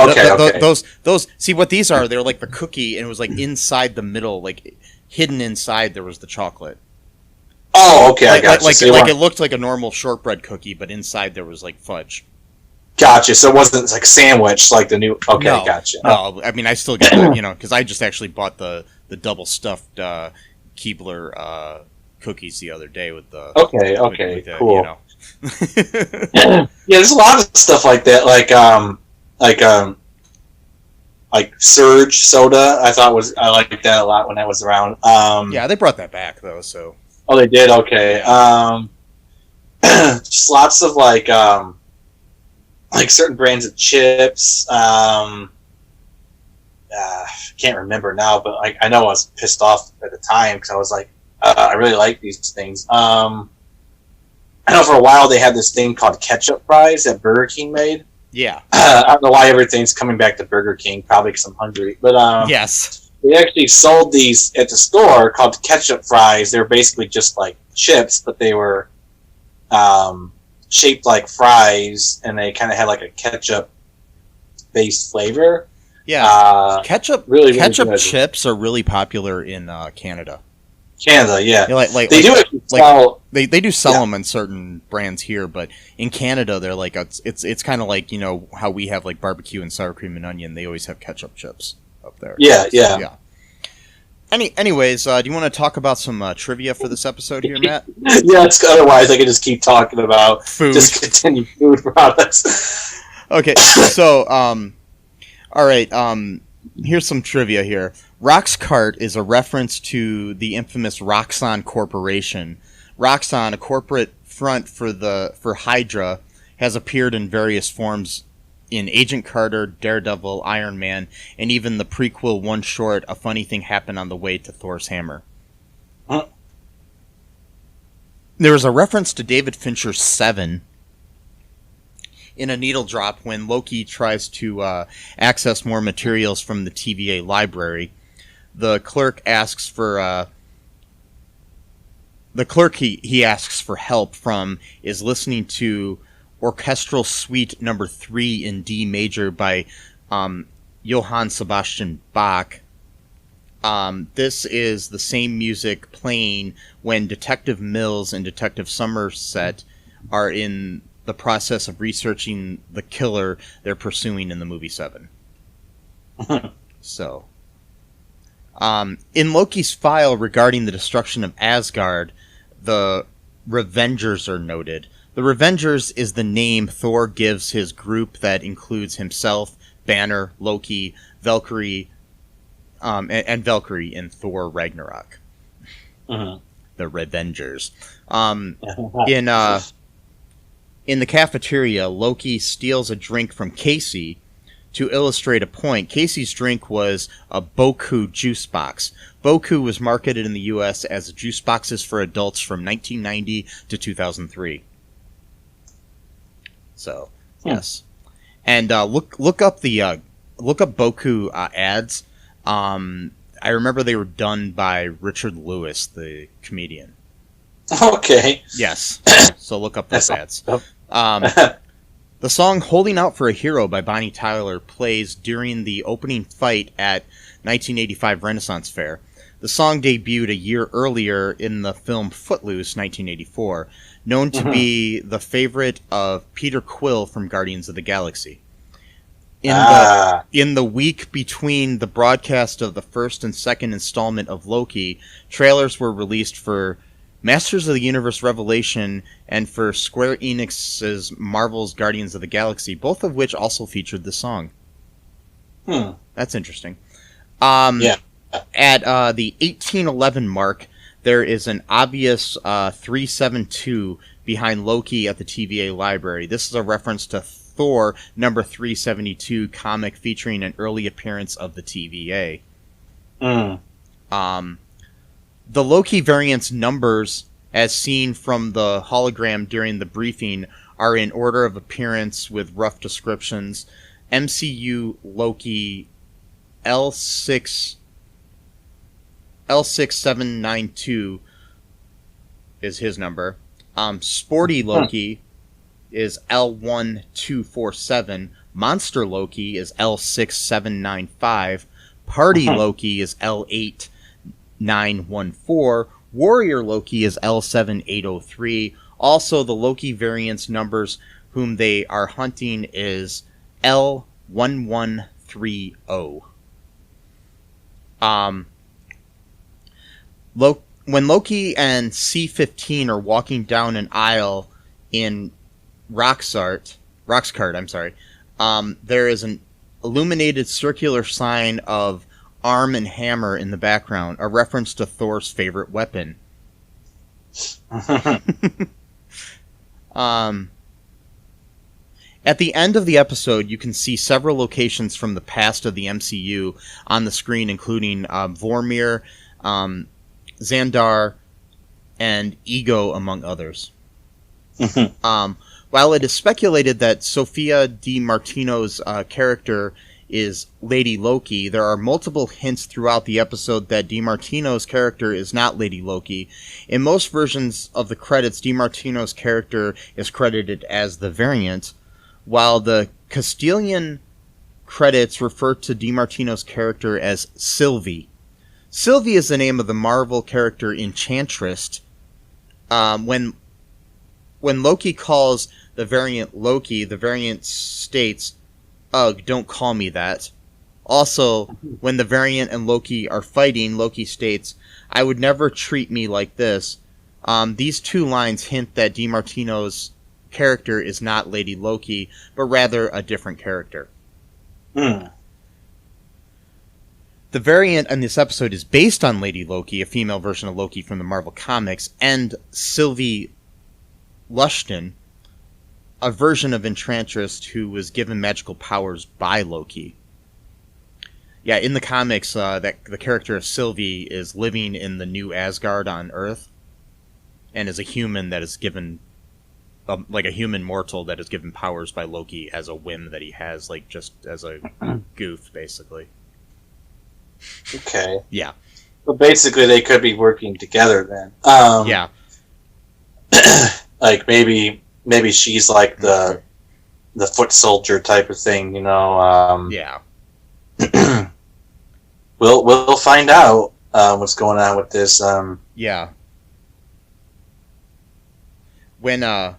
Those see what these are? They're like the cookie, and it was like inside the middle, like hidden inside there was the chocolate. Oh, okay, I got you. Like it looked like a normal shortbread cookie, but inside there was like fudge. Gotcha. So it wasn't like sandwich like the new. Okay, no, gotcha. No, I mean I still get that, because I just actually bought the double stuffed Keebler cookies the other day with the. Okay, with the, cool. Yeah, there's a lot of stuff like that, like Surge soda. I liked that a lot when I was around. Yeah, they brought that back though. So. Oh, they did. Okay. Just lots of like certain brands of chips. Can't remember now, but I know I was pissed off at the time because I was like, I really like these things. I know for a while they had this thing called ketchup fries that Burger King made. Yeah. I don't know why everything's coming back to Burger King, probably because I'm hungry. But yes, they actually sold these at the store called ketchup fries. They were basically just like chips, but they were shaped like fries, and they kind of had like a ketchup-based flavor. Yeah, ketchup really chips are really popular in Canada. Canada, yeah. They do sell them in certain brands here, but in Canada they're like it's kind of like how we have like barbecue and sour cream and onion. They always have ketchup chips up there. Yeah. Anyways, do you want to talk about some trivia for this episode here, Matt? Yeah, otherwise I could just keep talking about food. Discontinued food products. Okay, so all right, here's some trivia here. Roxcart is a reference to the infamous Roxxon Corporation. Roxxon, a corporate front for Hydra, has appeared in various forms in Agent Carter, Daredevil, Iron Man, and even the prequel one short, A Funny Thing Happened on the Way to Thor's Hammer. Huh? There was a reference to David Fincher's Seven in a needle drop when Loki tries to access more materials from the TVA library. The clerk asks for he asks for help from is listening to Orchestral Suite Number 3 in D major by Johann Sebastian Bach. This is the same music playing when Detective Mills and Detective Somerset are in the process of researching the killer they're pursuing in the movie Seven. So, in Loki's file regarding the destruction of Asgard, the Revengers are noted. The Revengers is the name Thor gives his group that includes himself, Banner, Loki, Valkyrie, and Valkyrie in Thor Ragnarok. The Revengers. In the cafeteria, Loki steals a drink from Casey to illustrate a point. Casey's drink was a Boku juice box. Boku was marketed in the U.S. as juice boxes for adults from 1990 to 2003. So, yes. And look up Boku ads. I remember they were done by Richard Lewis, the comedian. Okay. Yes. So look up those ads. The song Holding Out for a Hero by Bonnie Tyler plays during the opening fight at 1985 Renaissance Fair. The song debuted a year earlier in the film Footloose, 1984, known to be the favorite of Peter Quill from Guardians of the Galaxy. In the week between the broadcast of the first and second installment of Loki, trailers were released for Masters of the Universe Revelation and for Square Enix's Marvel's Guardians of the Galaxy, both of which also featured the song. That's interesting. Yeah. At the 1811 mark, there is an obvious 372 behind Loki at the TVA library. This is a reference to Thor number 372 comic featuring an early appearance of the TVA. The Loki variant's numbers, as seen from the hologram during the briefing, are in order of appearance with rough descriptions. MCU Loki L6792 is his number. Sporty Loki is L1247. Monster Loki is L6795. Party Loki is L8914. Warrior Loki is L7803. Also, the Loki variant's numbers whom they are hunting is L1130. When Loki and C-15 are walking down an aisle in Roxcart, there is an illuminated circular sign of arm and hammer in the background, a reference to Thor's favorite weapon. At the end of the episode, you can see several locations from the past of the MCU on the screen, including Vormir, Xandar, and Ego, among others. While it is speculated that Sophia Di Martino's character is Lady Loki, there are multiple hints throughout the episode that Di Martino's character is not Lady Loki. In most versions of the credits, Di Martino's character is credited as the Variant, while the Castilian credits refer to Di Martino's character as Sylvie. Sylvie is the name of the Marvel character Enchantress. When Loki calls the Variant Loki, the Variant states, "Ugh, don't call me that." Also, when the Variant and Loki are fighting, Loki states, "I would never treat me like this." These two lines hint that Di Martino's character is not Lady Loki, but rather a different character. The variant in this episode is based on Lady Loki, a female version of Loki from the Marvel Comics, and Sylvie Lushton, a version of Enchantress who was given magical powers by Loki. Yeah, in the comics, the character of Sylvie is living in the new Asgard on Earth, and is a human that is given, like a human mortal that is given powers by Loki as a whim that he has, like just as a goof, basically. Okay. Yeah. But basically, they could be working together then. Yeah. Like maybe she's like the foot soldier type of thing, you know. Yeah. We'll find out what's going on with this. Yeah. When the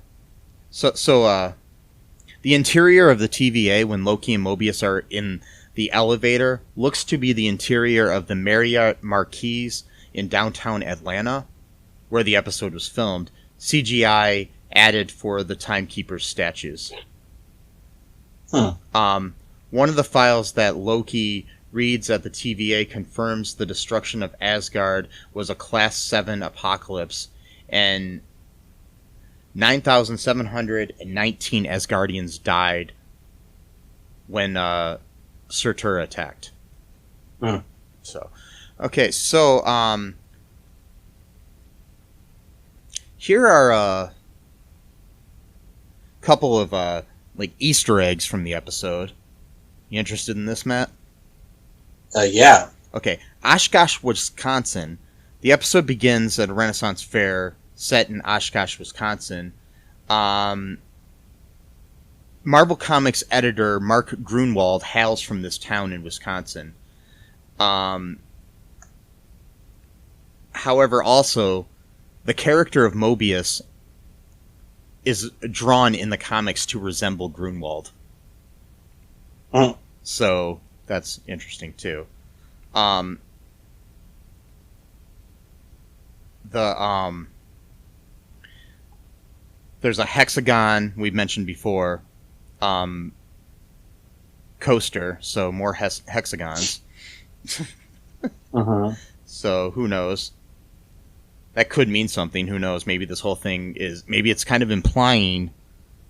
interior of the TVA when Loki and Mobius are in the elevator looks to be the interior of the Marriott Marquis in downtown Atlanta, where the episode was filmed. CGI added for the Timekeeper's statues. One of the files that Loki reads at the TVA confirms the destruction of Asgard was a Class 7 apocalypse, and 9,719 Asgardians died when Surtur attacked. So, okay, so here are a couple of like Easter eggs from the episode. You interested in this, Matt? Yeah. Okay, Oshkosh, Wisconsin. The episode begins at a Renaissance fair set in Oshkosh, Wisconsin. Marvel Comics editor Mark Grunwald hails from this town in Wisconsin. However, also, the character of Mobius is drawn in the comics to resemble Grunwald. So, that's interesting, too. There's a hexagon we've mentioned before. Coaster, so more hexagons. So, who knows? That could mean something. Who knows? Maybe this whole thing is... Maybe it's kind of implying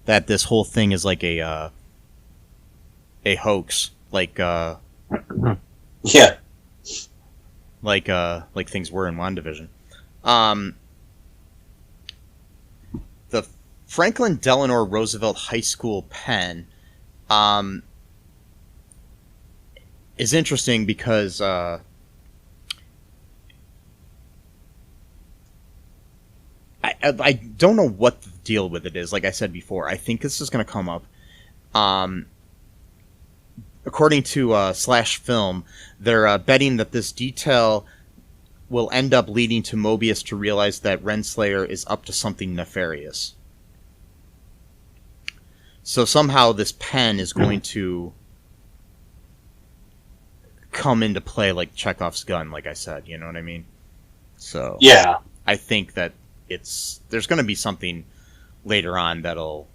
that this whole thing is like a hoax. Like, yeah. Like things were in WandaVision. The Franklin Delano Roosevelt High School pen is interesting because I don't know what the deal with it is. Like I said before, I think this is going to come up. According to Slash Film, they're betting that this detail will end up leading to Mobius to realize that Renslayer is up to something nefarious. So somehow this pen is going to come into play like Chekhov's gun, like I said, you know what I mean? So yeah, I think that there's going to be something later on that'll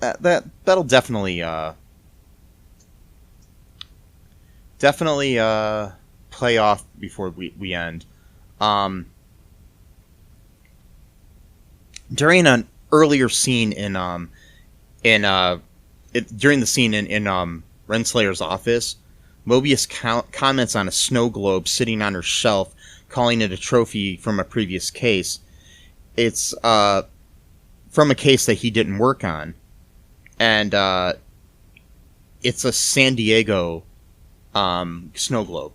definitely play off before we end. During an earlier scene during the scene in Renslayer's office, Mobius comments on a snow globe sitting on her shelf, calling it a trophy from a previous case. It's from a case that he didn't work on, and it's a San Diego snow globe.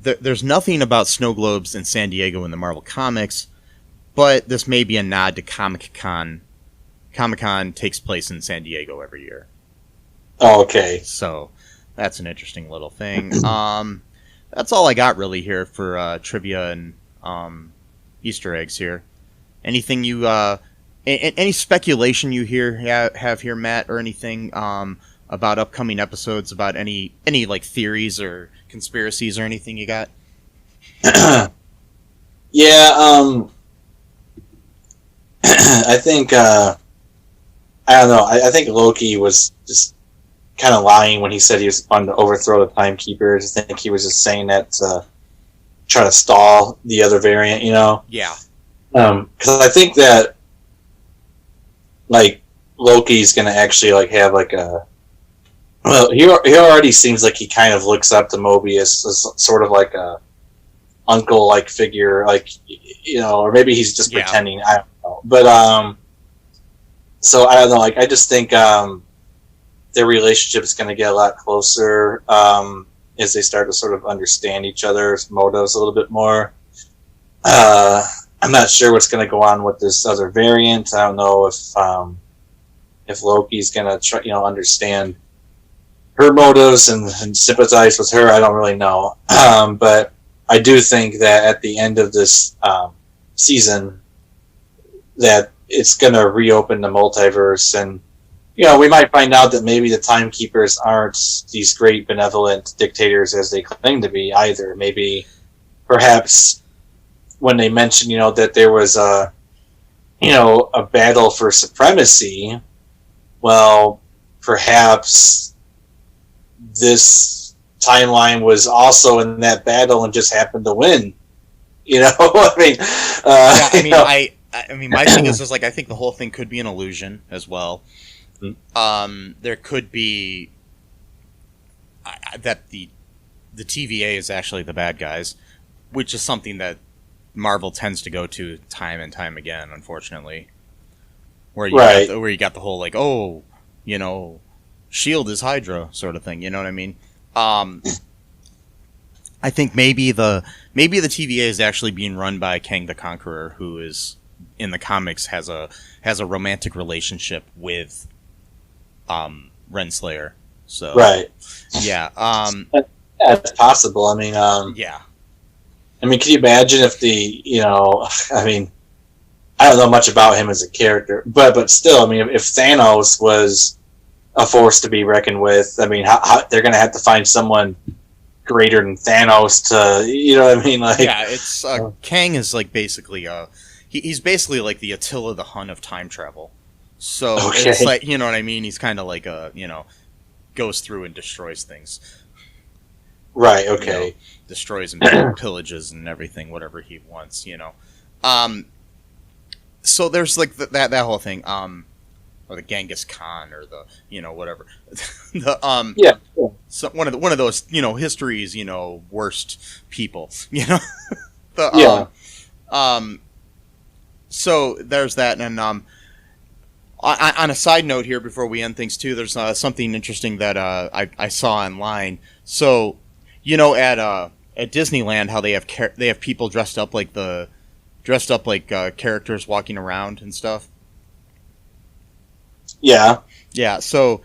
There's nothing about snow globes in San Diego in the Marvel Comics, but this may be a nod to Comic-Con. Comic-Con takes place in San Diego every year. Oh, okay. So that's an interesting little thing. That's all I got really here for trivia and Easter eggs here. Anything you any speculation you have here, Matt, or anything about upcoming episodes, about any like theories or conspiracies or anything you got? Yeah, I think I don't know. I think Loki was just kind of lying when he said he was on to overthrow the timekeepers. I think he was just saying that to try to stall the other variant, you know? Yeah. Because I think that, like, Loki's going to actually, like, have, like, a... Well, he already seems like he kind of looks up to Mobius as sort of like a uncle-like figure, like, you know, or maybe he's just pretending, I don't know. But, so, I don't know, like, I just think, their relationship is going to get a lot closer, as they start to sort of understand each other's motives a little bit more. I'm not sure what's going to go on with this other variant. I don't know if Loki's going to try, you know, understand her motives and sympathize with her. I don't really know. But I do think that at the end of this season, that it's going to reopen the multiverse, and you know, we might find out that maybe the timekeepers aren't these great benevolent dictators as they claim to be either. Maybe, perhaps, when they mention, you know, that there was a battle for supremacy, well, perhaps this timeline was also in that battle and just happened to win. You know, I mean, my thing is like, I think the whole thing could be an illusion as well. There could be that the TVA is actually the bad guys, which is something that Marvel tends to go to time and time again, unfortunately. Where you got the whole like, oh, you know, Shield is Hydra sort of thing. You know what I mean? I think maybe the TVA is actually being run by Kang the Conqueror, who is in the comics has a romantic relationship with Renslayer. So right, yeah, it's possible. I mean, yeah. I mean, can you imagine if I mean, I don't know much about him as a character, but still, I mean, if Thanos was a force to be reckoned with, I mean, how they're going to have to find someone greater than Thanos to, you know what I mean? Like, yeah, it's Kang is like basically he's basically like the Attila the Hun of time travel. So it's like, you know what I mean? He's kind of like goes through and destroys things. Right. Okay. You know, destroys and pillages and everything, whatever he wants. You know. So there's like that whole thing. Or the Genghis Khan, or the whatever. Yeah. So one of those history's worst people. You know. So there's that, and on a side note here, before we end things too, there's something interesting that I saw online. So, at Disneyland, how they have people dressed up like characters walking around and stuff. Yeah. Yeah. So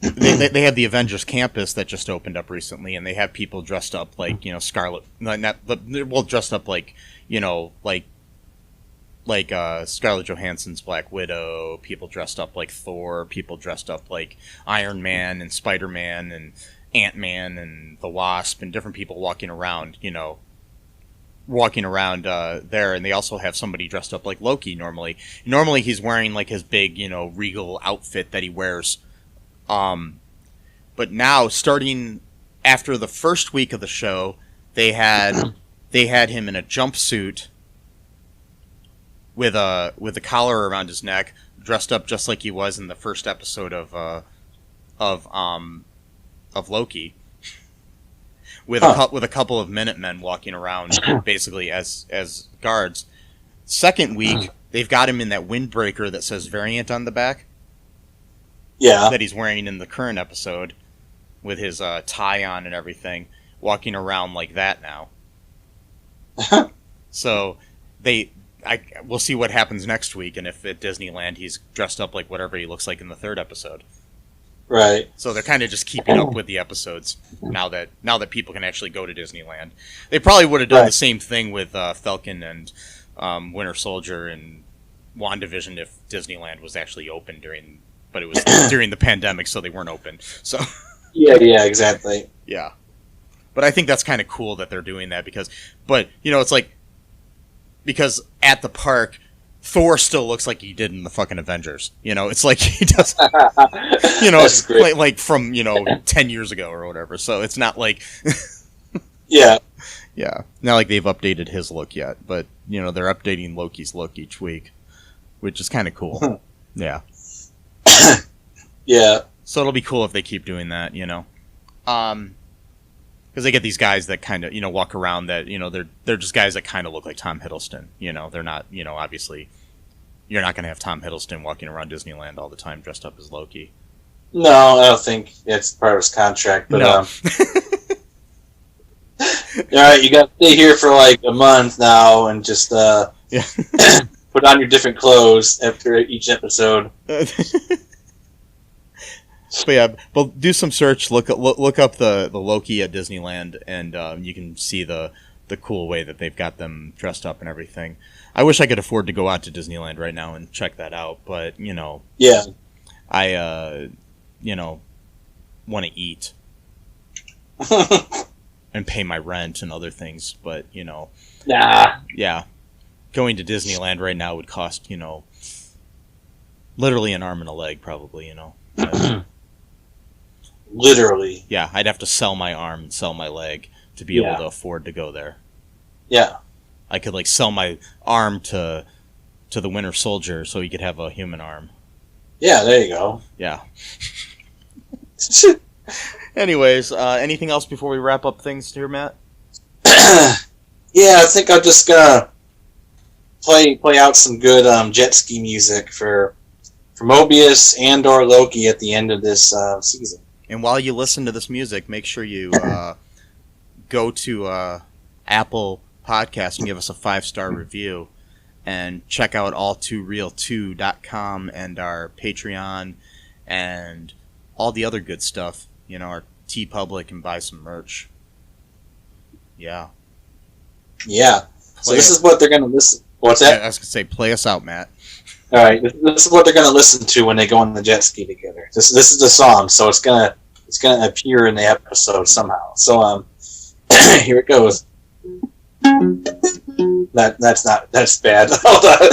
they have the Avengers campus that just opened up recently, and they have people dressed up like Scarlet. Dressed up like Scarlett Johansson's Black Widow, people dressed up like Thor, people dressed up like Iron Man and Spider-Man and Ant-Man and the Wasp, and different people walking around there. And they also have somebody dressed up like Loki normally. Normally he's wearing like his big, regal outfit that he wears. But now, starting after the first week of the show, they had him in a jumpsuit with a collar around his neck, dressed up just like he was in the first episode of Loki, with a couple of Minutemen walking around basically as guards. Second week, they've got him in that windbreaker that says Variant on the back. Yeah, that he's wearing in the current episode, with his tie on and everything, walking around like that now. So we'll see what happens next week, and if at Disneyland he's dressed up like whatever he looks like in the third episode. Right. So they're kind of just keeping up with the episodes now that people can actually go to Disneyland. They probably would have done the same thing with Falcon and Winter Soldier and WandaVision if Disneyland was actually open but it was during the pandemic, so they weren't open. So yeah, exactly. Yeah. But I think that's kind of cool that they're doing that because it's like, because at the park, Thor still looks like he did in the fucking Avengers. You know, it's like he does, you know, That's great. like from, 10 years ago or whatever. So it's not like, Yeah. yeah, not like they've updated his look yet, but, they're updating Loki's look each week, which is kind of cool. Yeah. Yeah. So it'll be cool if they keep doing that, because they get these guys that kind of, walk around that, they're just guys that kind of look like Tom Hiddleston. They're not, obviously, you're not going to have Tom Hiddleston walking around Disneyland all the time dressed up as Loki. No, I don't think it's part of his contract. But, No. all right, you got to stay here for like a month now and just Yeah. put on your different clothes after each episode. But yeah, but do some search. Look up the Loki at Disneyland, and you can see the cool way that they've got them dressed up and everything. I wish I could afford to go out to Disneyland right now and check that out, but Yeah. I want to eat and pay my rent and other things. But Nah. yeah, going to Disneyland right now would cost literally an arm and a leg, probably. Literally. Yeah, I'd have to sell my arm and sell my leg to be able to afford to go there. Yeah. I could sell my arm to the Winter Soldier so he could have a human arm. Yeah, there you go. Yeah. Anyways, anything else before we wrap up things here, Matt? Yeah, I think I'm just gonna play out some good jet ski music for Mobius and or Loki at the end of this season. And while you listen to this music, make sure you go to Apple Podcast and give us a 5-star review, and check out all2real2.com and our Patreon and all the other good stuff, our TeePublic, and buy some merch. Yeah. Yeah. So this is what they're gonna listen. What's that? I was gonna say, play us out, Matt. All right. This is what they're gonna listen to when they go on the jet ski together. This is the song, so it's gonna appear in the episode somehow. So here it goes. That's bad. Hold on.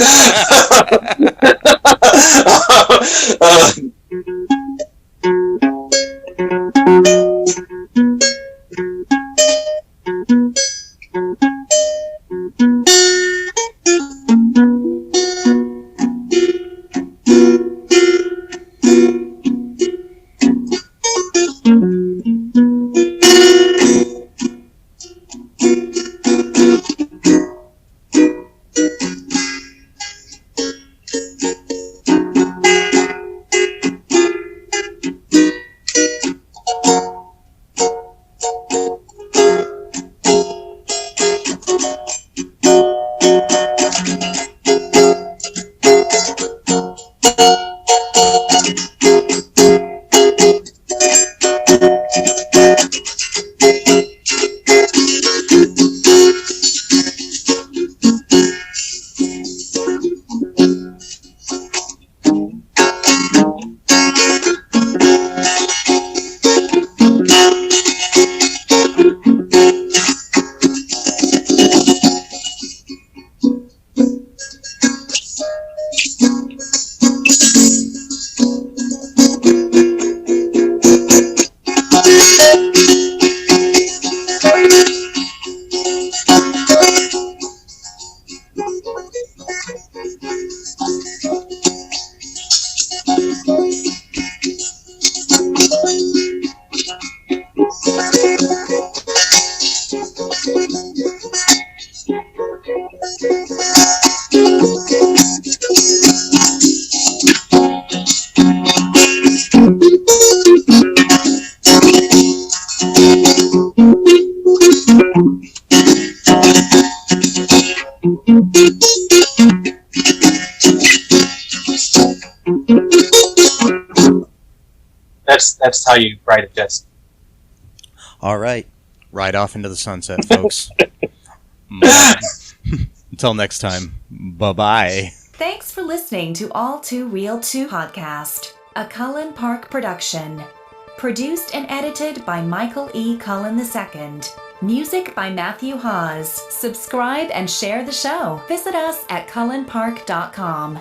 That's how you ride a jet ski. All right. Ride off into the sunset, folks. Until next time, bye-bye. Thanks for listening to All Too Real 2 podcast, a Cullen Park production. Produced and edited by Michael E. Cullen II. Music by Matthew Hawes. Subscribe and share the show. Visit us at cullenpark.com.